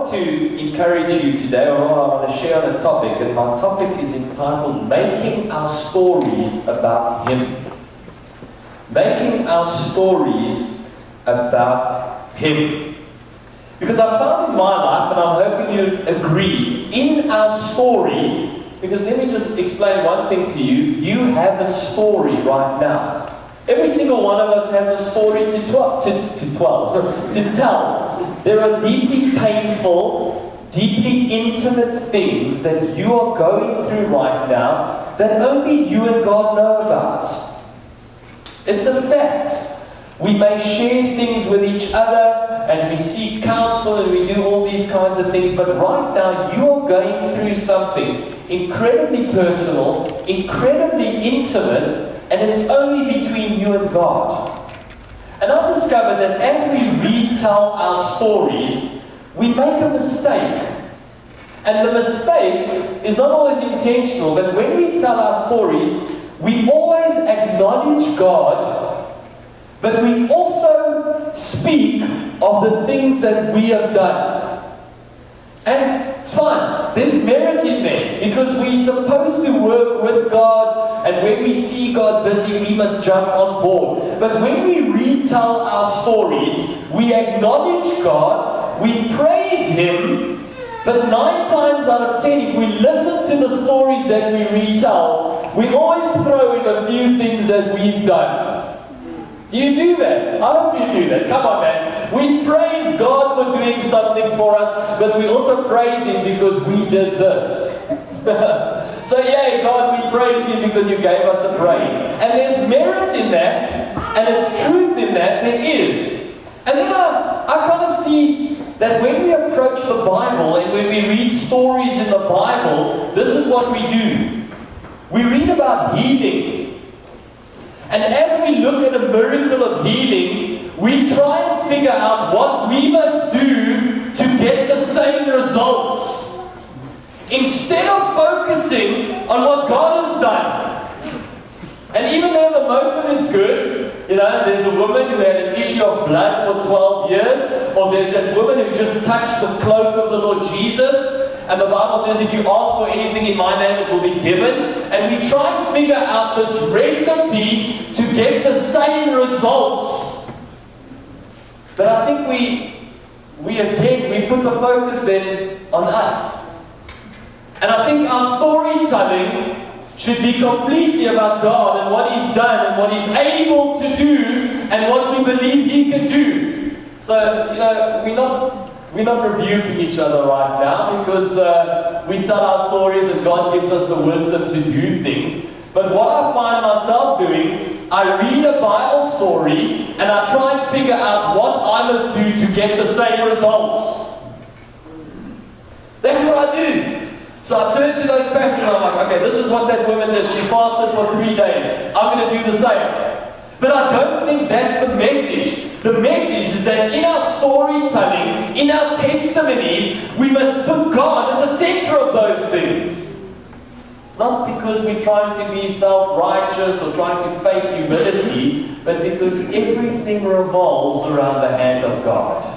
want to encourage you today, or I want to share on a topic, and my topic is entitled Making Our Stories About Him. Making our stories about Him. Because I found in my life, and I'm hoping you agree, in our story, because let me just explain one thing to you, you have a story right now. Every single one of us has a story to tell. There are deeply painful, deeply intimate things that you are going through right now that only you and God know about. It's a fact. We may share things with each other and we seek counsel and we do all these kinds of things, but right now you are going through something incredibly personal, incredibly intimate, and it's only between you and God. And I've discovered that as we retell our stories, we make a mistake. And the mistake is not always intentional, but when we tell our stories, we always acknowledge God, but we also speak of the things that we have done. And it's fine, there's merit in there, because we're supposed to work with God, and when we see God busy, we must jump on board. But when we retell our stories, we acknowledge God, we praise Him, but 9 times out of 10, if we listen to the stories that we retell, we always throw in a few things that we've done. Do you do that? I hope you do that. Come on, man. We praise God for doing something for us, but we also praise Him because we did this. So, yay, God, we praise You because You gave us a brain. And there's merit in that, and there's truth in that. There is. And then I kind of see that when we approach the Bible and when we read stories in the Bible, this is what we do. We read about healing. And as we look at a miracle of healing, we try and figure out what we must do to get the same results. Instead of focusing on what God has done. And even though the motive is good, you know, there's a woman who had an issue of blood for 12 years, or there's that woman who just touched the cloak of the Lord Jesus, and the Bible says if you ask for anything in my name, it will be given. And we try and figure out this recipe to get the same results. But I think we put the focus then on us. And I think our storytelling should be completely about God and what He's done and what He's able to do and what we believe He can do. So, you know, we're not rebuking each other right now because we tell our stories and God gives us the wisdom to do things. But what I find myself doing, I read a Bible story and I try and figure out what I must do to get the same results. That's what I do. So I turn to those passages and I'm like, okay, this is what that woman did. She fasted for 3 days. I'm going to do the same. But I don't think that's the message. The message is that in our storytelling, in our testimonies, we must put God at the center of those things. Not because we're trying to be self-righteous or trying to fake humility, but because everything revolves around the hand of God.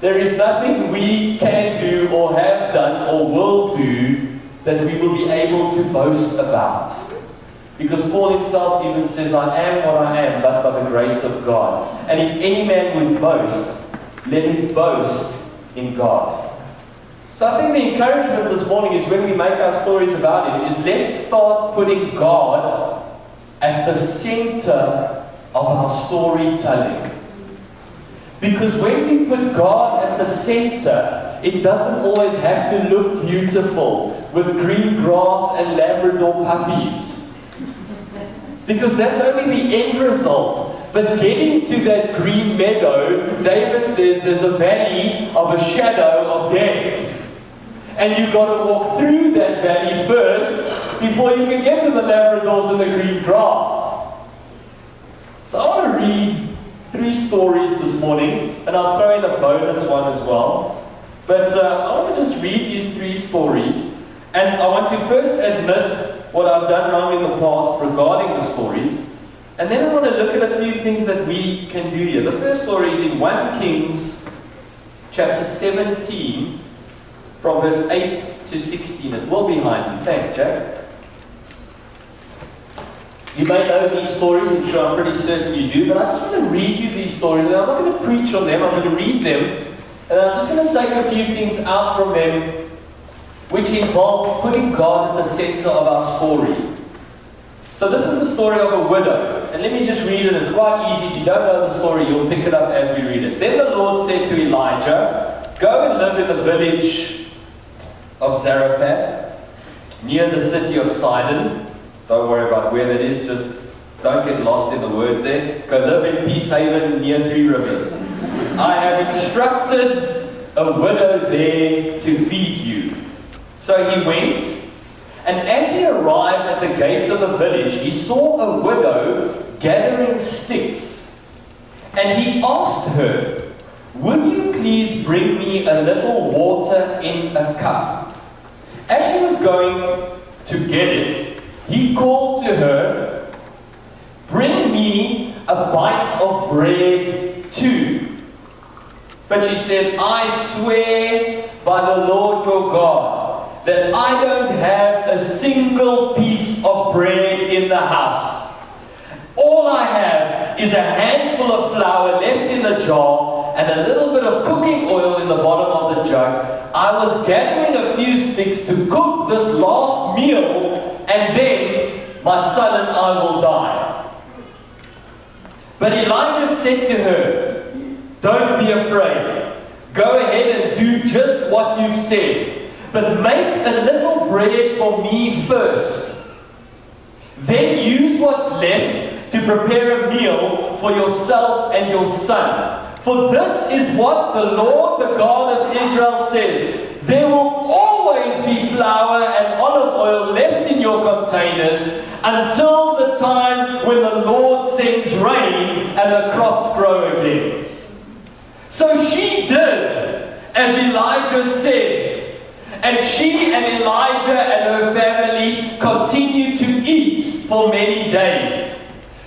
There is nothing we can do or have done or will do that we will be able to boast about. Because Paul himself even says, I am what I am, but by the grace of God. And if any man would boast, let him boast in God. So I think the encouragement this morning is when we make our stories about Him, is let's start putting God at the center of our storytelling. Because when we put God at the center, it doesn't always have to look beautiful with green grass and Labrador puppies. Because that's only the end result. But getting to that green meadow, David says there's a valley of a shadow of death. And you've got to walk through that valley first before you can get to the Labradors and the green grass. So I want to read 3 stories this morning, and I'll throw in a bonus one as well. But I want to just read these 3 stories, and I want to first admit what I've done wrong in the past regarding the stories, and then I want to look at a few things that we can do here. The first story is in 1 Kings chapter 17, from verse 8 to 16. It's well behind you. Thanks, Jack. You may know these stories, I'm sure I'm pretty certain you do, but I just want to read you these stories, and I'm not going to preach on them, I'm going to read them, and I'm just going to take a few things out from them, which involve putting God at the center of our story. So this is the story of a widow, and let me just read it. It's quite easy. If you don't know the story, you'll pick it up as we read it. Then the Lord said to Elijah, "Go and live in the village of Zarephath, near the city of Sidon." Don't worry about where that is, just don't get lost in the words there. Go live in Peace Haven near Three Rivers. I have instructed a widow there to feed you. So he went, and as he arrived at the gates of the village, he saw a widow gathering sticks. And he asked her, "Would you please bring me a little water in a cup?" As she was going to get it, he called to her, "Bring me a bite of bread too." But she said, "I swear by the Lord your God that I don't have a single piece of bread in the house. All I have is a handful of flour left in the jar and a little bit of cooking oil in the bottom of the jug. I was gathering a few sticks to cook this last meal, and then my son and I will die." But Elijah said to her, "Don't be afraid. Go ahead and do just what you've said. But make a little bread for me first. Then use what's left to prepare a meal for yourself and your son. For this is what the Lord, the God of Israel says. There will always be flour and olive oil left in your containers until the time when the Lord sends rain and the crops grow again." So she did as Elijah said, and she and Elijah and her family continued to eat for many days.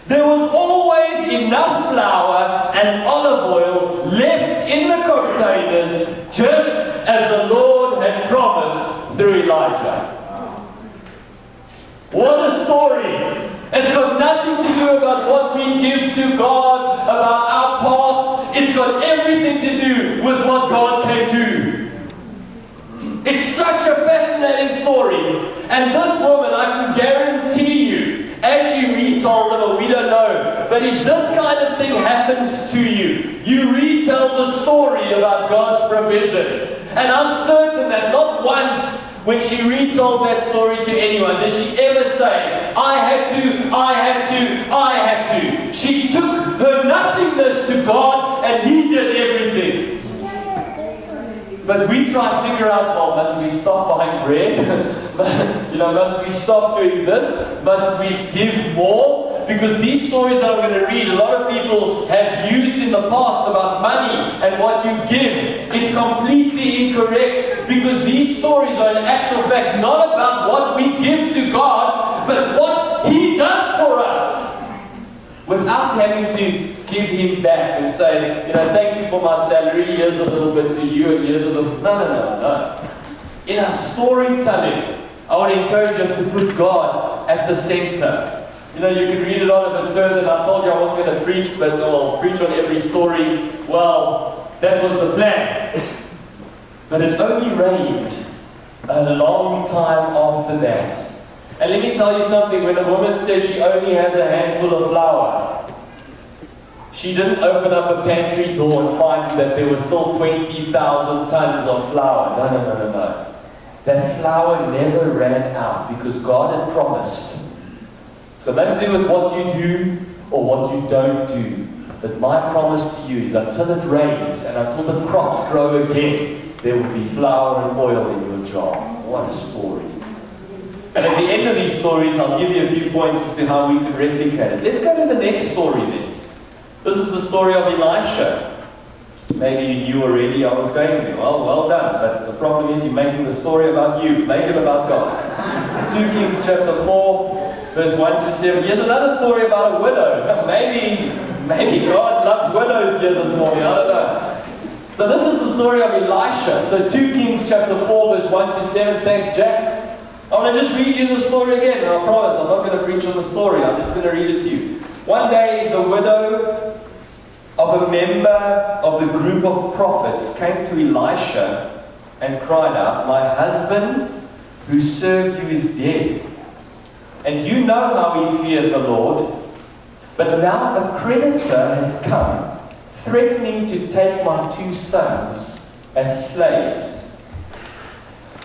There was always enough flour and olive oil left in the containers, just as the Lord had promised through Elijah. What a story! It's got nothing to do about what we give to God, about our part. It's got everything to do with what God can do. It's such a fascinating story. And this woman, I can guarantee you, as she retold it, or we don't know, but if this kind of thing happens to you, you retell the story about God's provision. And I'm certain that not once when she retold that story to anyone did she ever say, "I had to, I had to, I had to." She took her nothingness to God and He did everything. But we try to figure out, well, must we stop buying bread? Must we stop doing this? Must we give more? Because these stories that I'm going to read, a lot of people have used in the past about money and what you give. It's completely incorrect, because these stories are in actual fact not about what we give to God, but what He does for us. Without having to give Him back and say, "Thank you for my salary, here's a little bit to you, and here's a little..." No. In our storytelling, I would encourage us to put God at the center. You can read it on a bit further, and I told you I wasn't going to preach, but I'll preach on every story. Well, that was the plan. But it only rained a long time after that. And let me tell you something, when a woman says she only has a handful of flour, she didn't open up a pantry door and find that there was still 20,000 tons of flour. No. That flour never ran out because God had promised. It's got nothing to do with what you do or what you don't do. But my promise to you is until it rains and until the crops grow again, there will be flour and oil in your jar. What a story. And at the end of these stories, I'll give you a few points as to how we can replicate it. Let's go to the next story then. This is the story of Elisha. Maybe you knew already I was going there. Well done. But the problem is you're making the story about you. Make it about God. 2 Kings chapter 4, verse 1 to 7. Here's another story about a widow. Maybe God loves widows here this morning. I don't know. So this is the story of Elisha. So 2 Kings chapter 4 verse 1 to 7. Thanks, Jax. I want to just read you the story again. And I promise I'm not going to preach on the story. I'm just going to read it to you. One day the widow of a member of the group of prophets came to Elisha and cried out, "My husband who served you is dead. And you know how he feared the Lord. But now a creditor has come, threatening to take my 2 sons as slaves.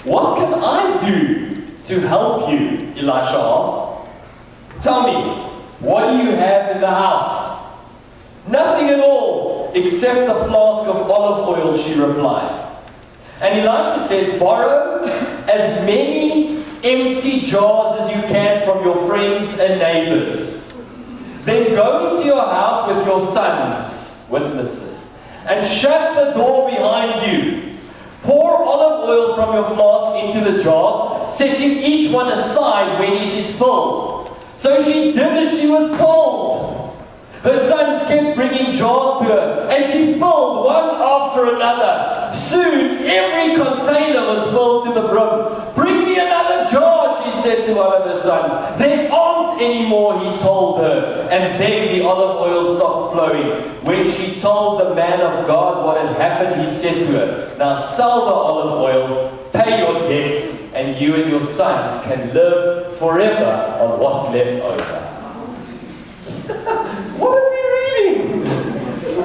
What can I do to help you?" Elisha asked. "Tell me, what do you have in the house?" "Nothing at all, except a flask of olive oil," she replied. And Elisha said, "Borrow as many empty jars as you can from your friends and neighbors. Then go into your house with your sons," witnesses, "and shut the door behind you. Pour olive oil from your flask into the jars, setting each one aside when it is filled." So she did as she was told. Her sons kept bringing jars to her, and she filled one after another. Soon every container was filled to the brim. "Bring me another jar," she said to one of her sons. "There aren't any more," he told her. And then the olive oil stopped flowing. When she told the man of God what had happened, he said to her, "Now sell the olive oil, pay your debts, and you and your sons can live forever on what's left over." What are we reading?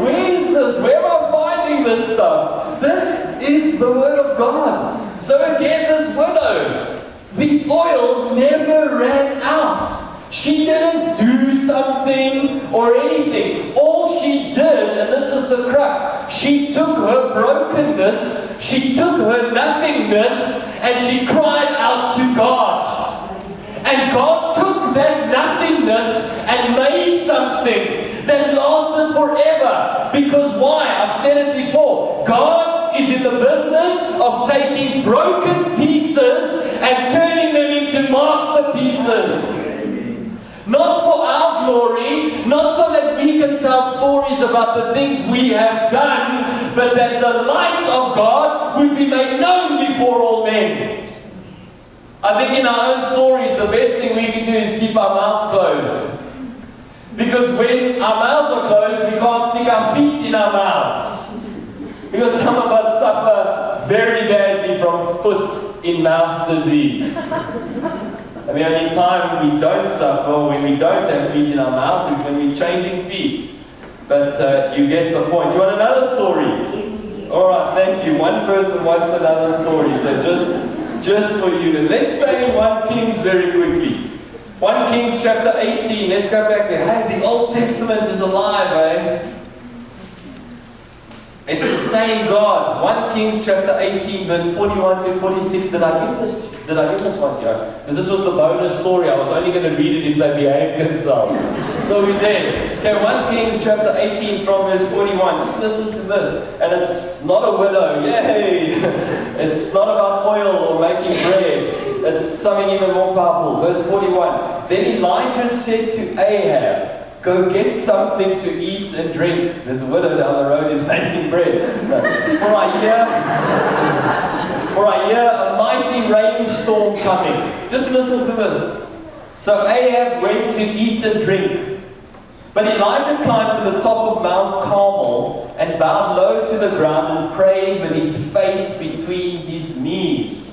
Where is this? Where am I finding this stuff? This is the Word of God. So again, this widow, the oil never ran out. She didn't do something or anything. All she did, and this is the crux, she took her brokenness, she took her nothingness, and she cried out to God. And God took that nothingness and made something that lasted forever. Because why? I've said it before. God is in the business of taking broken pieces and turning them into masterpieces. Not for our glory, not so that we can tell stories about the things we have done, but that the light of God would be made known before all men. I think in our own stories, the best thing we can do is keep our mouths closed. Because when our mouths are closed, we can't stick our feet in our mouths. Because some of us suffer very badly from foot-in-mouth disease. And the only time we don't suffer, when we don't have feet in our mouth, is when we're changing feet. But you get the point. You want another story? Alright, thank you. One person wants another story, so just for you. Let's stay in 1 Kings very quickly. 1 Kings chapter 18. Let's go back there. Hey, the Old Testament is alive, eh? It's the same God. 1 Kings chapter 18, verse 41 to 46. Did I give this one to you? Because this was the bonus story. I was only going to read it if they behaved themselves. So we're there. Okay, 1 Kings chapter 18 from verse 41. Just listen to this. And it's not a widow. Yay! It's not about oil or making bread. It's something even more powerful. Verse 41. Then Elijah said to Ahab, "Go get something to eat and drink." There's a widow down the road who's making bread. For I hear a mighty rainstorm coming. Just listen to this. So Ahab went to eat and drink. But Elijah climbed to the top of Mount Carmel and bowed low to the ground and prayed with his face between his knees.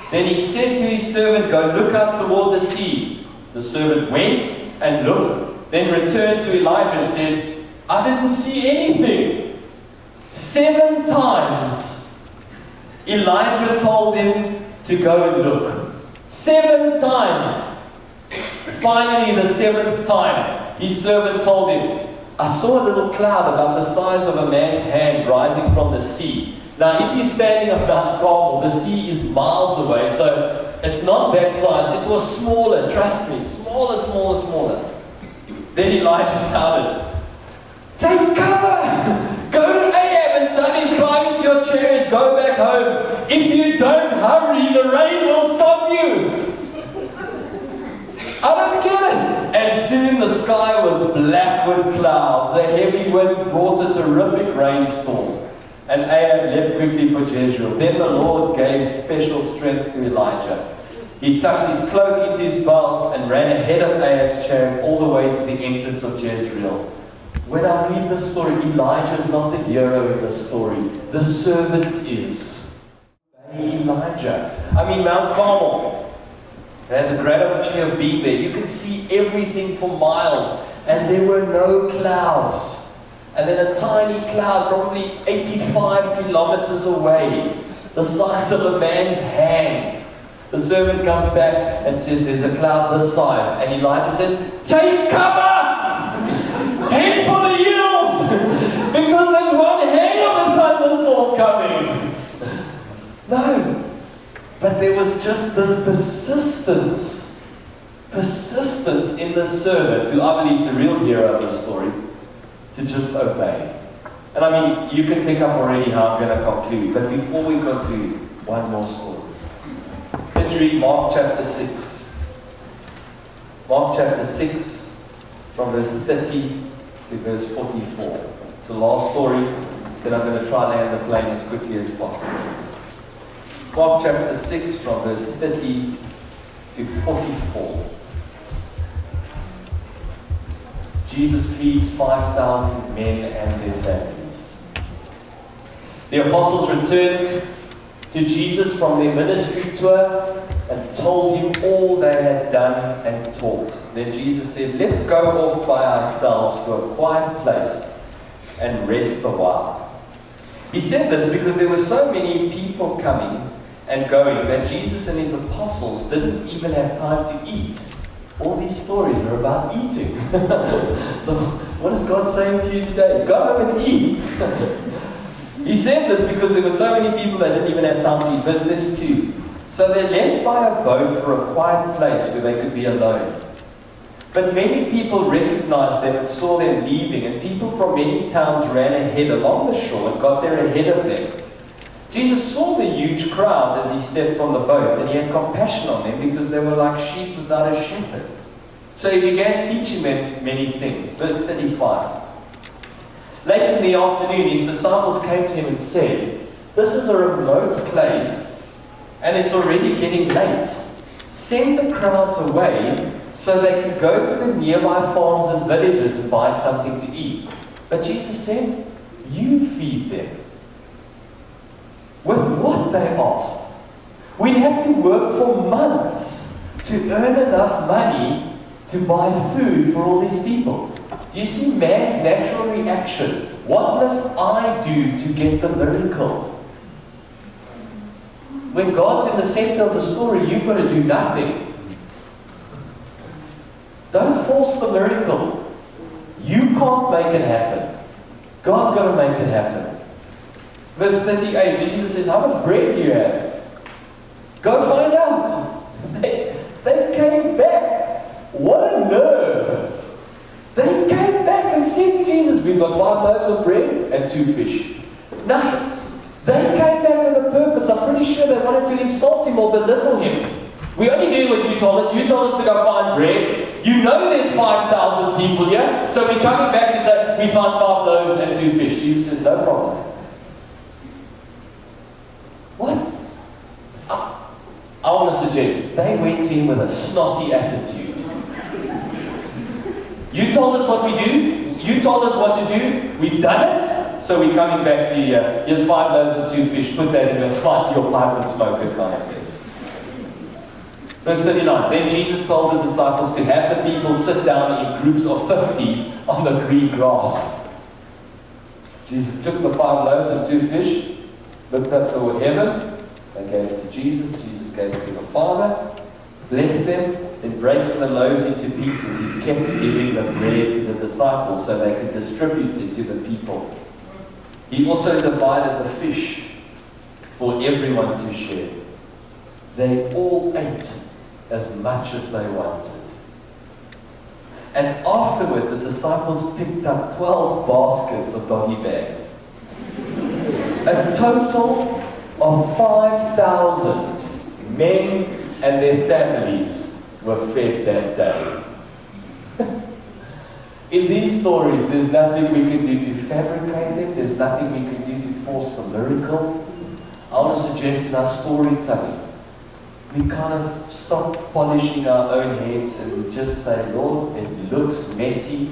Then he said to his servant, "Go look out toward the sea." The servant went and looked, then returned to Elijah and said, "I didn't see anything." 7 times Elijah told him to go and look. 7 times. Finally, the 7th time, his servant told him, "I saw a little cloud about the size of a man's hand rising from the sea." Now, if you're standing on Mount Carmel, the sea is miles away, so it's not that size. It was smaller, trust me. Smaller, smaller, smaller. Then Elijah shouted, "Take cover! Go to Ahab and tell him, climb into your chariot, go back home. If you don't hurry, the rain will stop you." I don't get it. And soon the sky was black with clouds. A heavy wind brought a terrific rainstorm. And and Ahab left quickly for Jezreel. Then the Lord gave special strength to Elijah. He tucked his cloak into his belt and ran ahead of Ahab's chariot all the way to the entrance of Jezreel. When I read this story, Elijah is not the hero in this story. The servant is. Elijah. I mean, Mount Carmel. They had the great opportunity of being there. You could see everything for miles, and there were no clouds. And then a tiny cloud, probably 85 kilometers away, the size of a man's hand. The servant comes back and says, there's a cloud this size. And Elijah says, take cover! Head for the hills! Because there's one hell of a thunderstorm coming. No. But there was just this persistence in the servant, who I believe is the real hero of the story, to just obey. And I mean, you can pick up already how I'm going to conclude. But before we conclude, one more story. Let's read Mark chapter 6. Mark chapter 6, from verse 30 to verse 44. It's the last story that I'm going to try and land the plane as quickly as possible. Mark chapter 6, from verse 30 to 44. Jesus feeds 5,000 men and their families. The apostles returned to Jesus from their ministry tour and told him all they had done and taught. Then Jesus said, let's go off by ourselves to a quiet place and rest a while. He said this because there were so many people coming and going that Jesus and his apostles didn't even have time to eat. All these stories are about eating. So, what is God saying to you today? Go home and eat. He said this because there were so many people that didn't even have time to eat. Verse 32. So they left by a boat for a quiet place where they could be alone. But many people recognized them and saw them leaving, and people from many towns ran ahead along the shore and got there ahead of them. Jesus saw the huge crowd as he stepped from the boat, and he had compassion on them because they were like sheep without a shepherd. So he began teaching them many things. Verse 35. Late in the afternoon, his disciples came to him and said, this is a remote place, and it's already getting late. Send the crowds away so they can go to the nearby farms and villages and buy something to eat. But Jesus said, you feed them. With what, they asked? We'd have to work for months to earn enough money to buy food for all these people. Do you see man's natural reaction? What must I do to get the miracle? When God's in the center of the story, you've got to do nothing. Don't force the miracle. You can't make it happen. God's got to make it happen. Verse 38, Jesus says, how much bread do you have? Go find out. They came back. What a nerve. They came back and said to Jesus, we've got 5 loaves of bread and 2 fish. Nothing. They came back with a purpose. I'm pretty sure they wanted to insult him or belittle him. We only do what you told us. You told us to go find bread. You know there's 5,000 people here. So we're coming back and say, we found 5 loaves and 2 fish. Jesus says, no problem. What? I want to suggest they went to him with a snotty attitude. You told us what we do. You told us what to do. We've done it. So we're coming back to you. Here's 5 loaves and 2 fish. Put that in your pipe and smoke it, kind of thing. Verse 39. Then Jesus told the disciples to have the people sit down in groups of 50 on the green grass. Jesus took the 5 loaves and 2 fish, looked up toward heaven. They gave it to Jesus. Jesus gave it to the Father, blessed them, then breaking the loaves into pieces, he kept giving the bread to the disciples so they could distribute it to the people. He also divided the fish for everyone to share. They all ate as much as they wanted. And afterward, the disciples picked up 12 baskets of doggy bags. A total of 5,000 men and their families were fed that day. In these stories, there's nothing we can do to fabricate them. There's nothing we can do to force force the miracle. I want to suggest in our storytelling, we kind of stop polishing our own heads and we just say, Lord, it looks messy.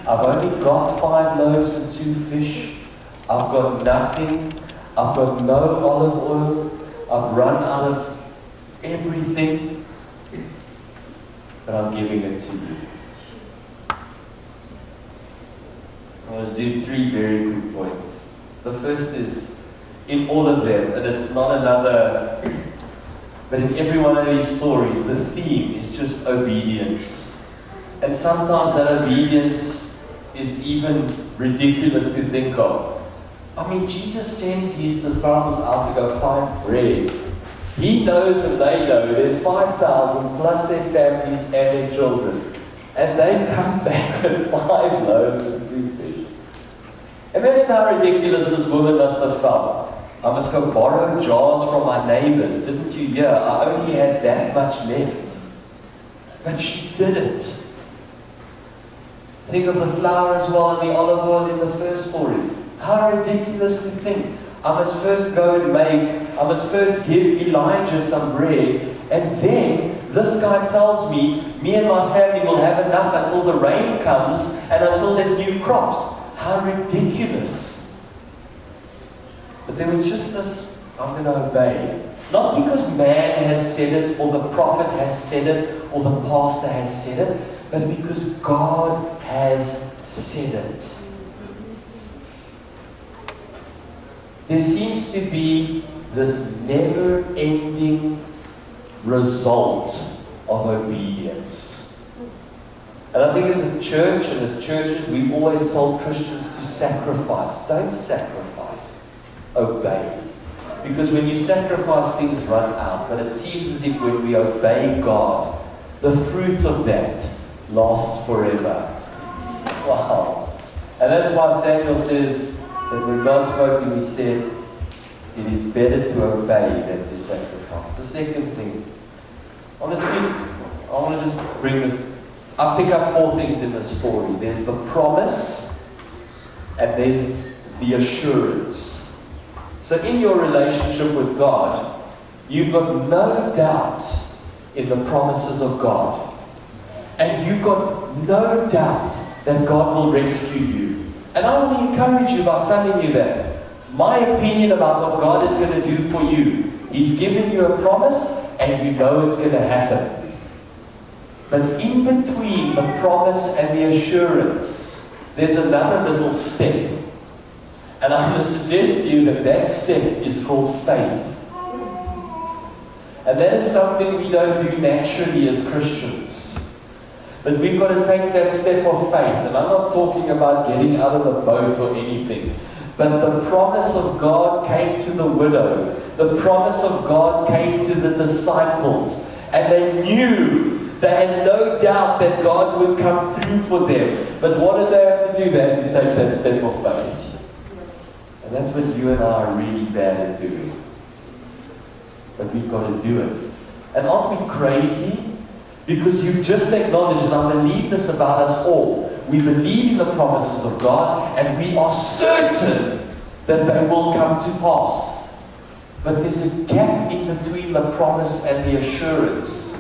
I've only got 5 loaves and 2 fish. I've got nothing. I've got no olive oil. I've run out of everything. But I'm giving it to you. I want to do 3 very quick points. The first is, in all of them, and it's not another, but in every one of these stories, the theme is just obedience. And sometimes that obedience is even ridiculous to think of. I mean, Jesus sends his disciples out to go find bread. He knows and they know there's 5,000 plus their families and their children. And they come back with 5 loaves and 2 fish. Imagine how ridiculous this woman must have felt. I must go borrow jars from my neighbors. Didn't you hear? I only had that much left. But she did it. Think of the flour as well and the olive oil in the first story. How ridiculous to think. I must first go and I must first give Elijah some bread, and then this guy tells me and my family will have enough until the rain comes and until there's new crops. How ridiculous. But there was just this, I'm going to obey. Not because man has said it, or the prophet has said it, or the pastor has said it, but because God has said it. There seems to be this never-ending result of obedience. And I think as a church and as churches, we've always told Christians to sacrifice. Don't sacrifice. Obey. Because when you sacrifice, things run out. But it seems as if when we obey God, the fruit of that lasts forever. Wow. And that's why Samuel says that when God spoke to him, he said, it is better to obey than to sacrifice. The second thing, I want to just bring this. I pick up 4 things in the story. There's the promise, and there's the assurance. So in your relationship with God, you've got no doubt in the promises of God. And you've got no doubt that God will rescue you. And I want to encourage you by telling you that. My opinion about what God is going to do for you, He's given you a promise, and you know it's going to happen. But in between the promise and the assurance, there's another little step. And I'm going to suggest to you that that step is called faith. And that is something we don't do naturally as Christians. But we've got to take that step of faith. And I'm not talking about getting out of the boat or anything. But the promise of God came to the widow. The promise of God came to the disciples. And they knew, they had no doubt that God would come through for them. But what did they have to do? They had to take that step of faith. And that's what you and I are really bad at doing. But we've got to do it. And aren't we crazy? Because you just acknowledged, and I believe this about us all. We believe in the promises of God, and we are certain that they will come to pass. But there's a gap in between the promise and the assurance.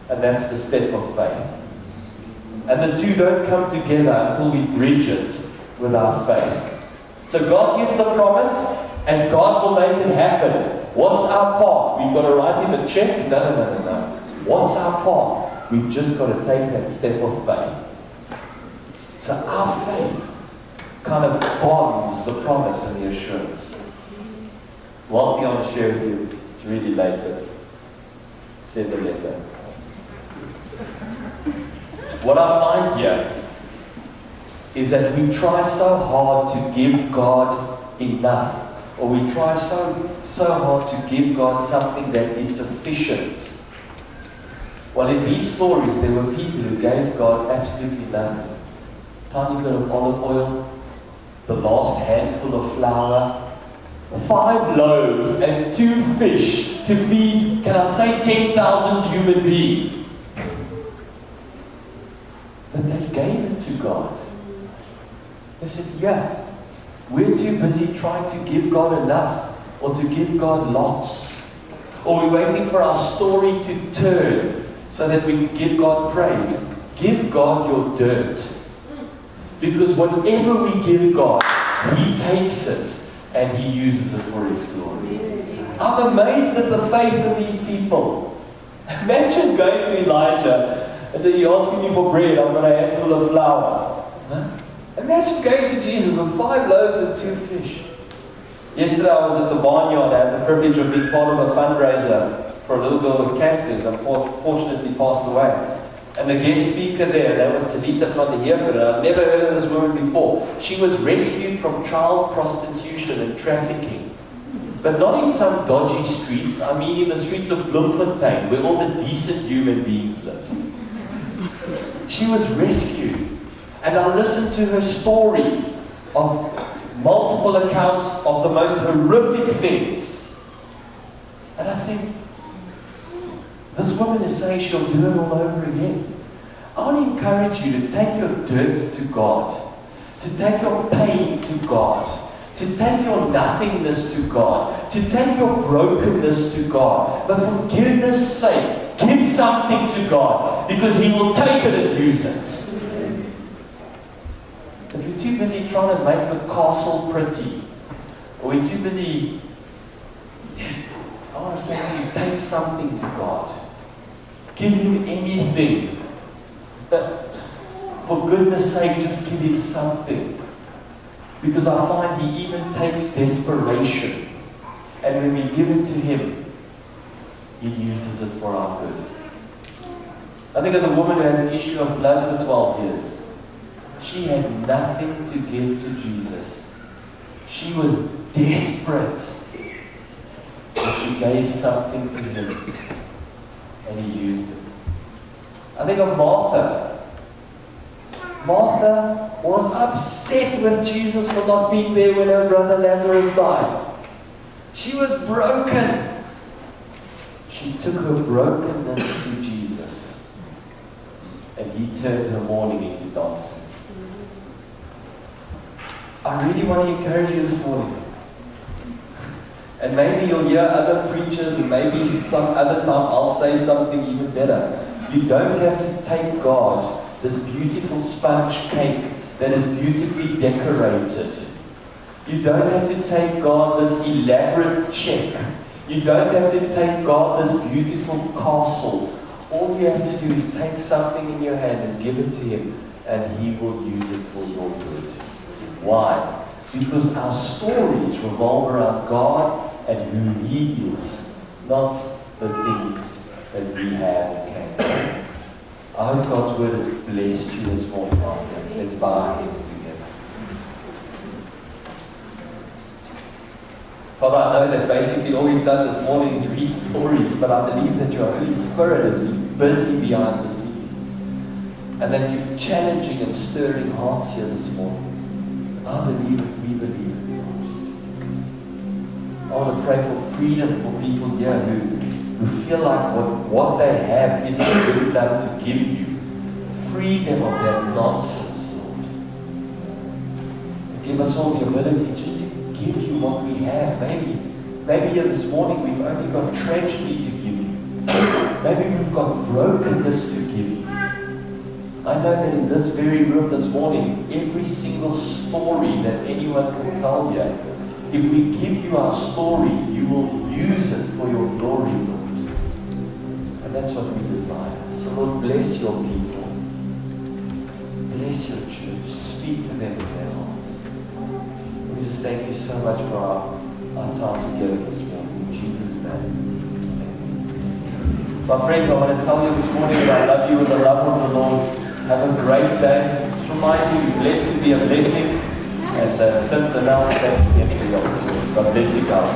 And that's the step of faith. And the two don't come together until we bridge it with our faith. So God gives the promise, and God will make it happen. What's our part? We've got to write him a check? No. What's our part? We've just got to take that step of faith. So our faith kind of bonds the promise and the assurance. Last thing I want to share with you, it's really late, but send a letter. What I find here is that we try so hard to give God enough, or we try so hard to give God something that is sufficient. Well, in these stories, there were people who gave God absolutely nothing. Tiny bit of olive oil, the last handful of flour, 5 loaves and 2 fish to feed, can I say, 10,000 human beings. But they gave it to God. They said, yeah, We're too busy trying to give God enough or to give God lots. Or we're waiting for our story to turn so that we can give God praise. Give God your dirt. Because whatever we give God, He takes it and He uses it for His glory. I'm amazed at the faith of these people. Imagine going to Elijah and saying, "You're asking me for bread, I've got a handful of flour." Huh? Imagine going to Jesus with 5 loaves and 2 fish. Yesterday I was at the barnyard. I had the privilege of being part of a fundraiser for a little girl with cancer who unfortunately passed away. And the guest speaker there, that was Talita van der Heerden. I've never heard of this woman before. She was rescued from child prostitution and trafficking. But not in some dodgy streets. I mean in the streets of Bloemfontein, where all the decent human beings live. She was rescued. And I listened to her story of multiple accounts of the most horrific things. And I think, this woman is saying she'll do it all over again. I want to encourage you to take your dirt to God, to take your pain to God, to take your nothingness to God, to take your brokenness to God. But for goodness sake, give something to God, because He will take it and use it. If we're too busy trying to make the castle pretty, or we're too busy, I want to say to you, take something to God. Give Him anything. But for goodness sake, just give Him something. Because I find He even takes desperation. And when we give it to Him, He uses it for our good. I think of the woman who had an issue of blood for 12 years. She had nothing to give to Jesus. She was desperate. But she gave something to Him. And He used it. I think of Martha. Martha was upset with Jesus for not being there when her brother Lazarus died. She was broken. She took her brokenness to Jesus. And He turned her mourning into dancing. I really want to encourage you this morning. And maybe you'll hear other preachers, and maybe some other time I'll say something even better. You don't have to take God, this beautiful sponge cake that is beautifully decorated. You don't have to take God this elaborate check. You don't have to take God this beautiful castle. All you have to do is take something in your hand and give it to Him, and He will use it for your good. Why? Because our stories revolve around God and who He is, not the things that we have and can. I hope God's word has blessed you this morning. Let's bow our heads together. Father, I know that basically all we've done this morning is read stories, but I believe that your Holy Spirit has been busy behind the scenes, and that you're challenging and stirring hearts here this morning. I believe it, we believe it. I want to pray for freedom for people here who feel like what they have isn't good enough to give you. Free them of that nonsense, Lord. Give us all the ability just to give you what we have. Maybe here this morning we've only got tragedy to give you. Maybe we've got brokenness to give you. I know that in this very room this morning, every single story that anyone can tell you, if we give you our story, you will use it for your glory, Lord. And that's what we desire. So Lord, bless your people. Bless your church. Speak to them in their hearts. We just thank you so much for our time together this morning. In Jesus' name. My friends, I want to tell you this morning that I love you with the love of the Lord. Have a great day. Just remind you, be blessed to be a blessing. And so, Tim, the now, thanks again for the opportunity. God bless you, God.